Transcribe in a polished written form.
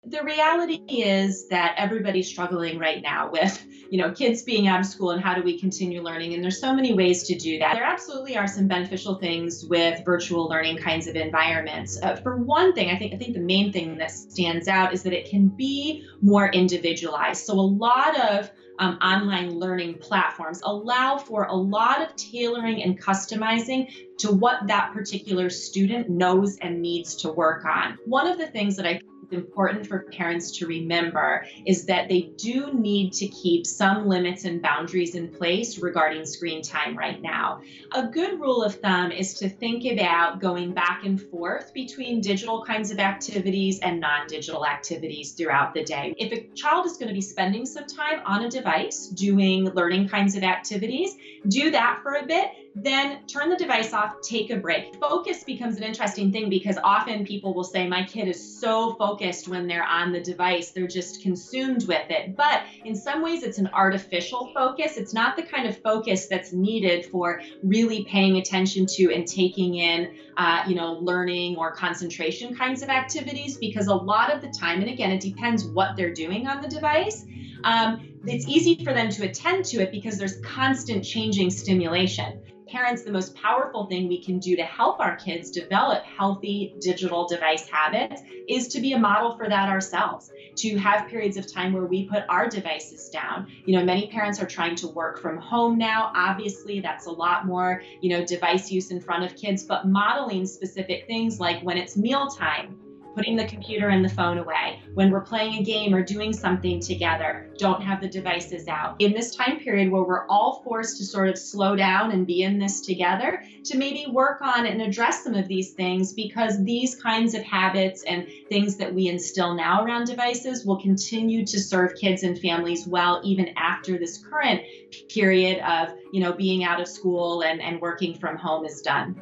The reality is that everybody's struggling right now with, kids being out of school and how do we continue learning? And there's so many ways to do that. There absolutely are some beneficial things with virtual learning kinds of environments. For one thing, I think the main thing that stands out is that it can be more individualized. So a lot of online learning platforms allow for a lot of tailoring and customizing to what that particular student knows and needs to work on. One of the things that I think is important for parents to remember is that they do need to keep some limits and boundaries in place regarding screen time right now. A good rule of thumb is to think about going back and forth between digital kinds of activities and non digital activities throughout the day. If a child is going to be spending some time on a device doing learning kinds of activities, do that for a bit, then turn the device off, take a break. Focus becomes an interesting thing because often people will say, my kid is so focused when they're on the device, they're just consumed with it. But in some ways, it's an artificial focus. It's not the kind of focus that's needed for really paying attention to and taking in, learning or concentration kinds of activities, because a lot of the time, and again, it depends what they're doing on the device. It's easy for them to attend to it because there's constant changing stimulation. Parents, the most powerful thing we can do to help our kids develop healthy digital device habits is to be a model for that ourselves, to have periods of time where we put our devices down. Many parents are trying to work from home now. Obviously, that's a lot more, device use in front of kids, but modeling specific things like when it's mealtime, putting the computer and the phone away. When we're playing a game or doing something together, don't have the devices out. In this time period where we're all forced to sort of slow down and be in this together, to maybe work on and address some of these things, because these kinds of habits and things that we instill now around devices will continue to serve kids and families well, even after this current period of, being out of school and working from home is done.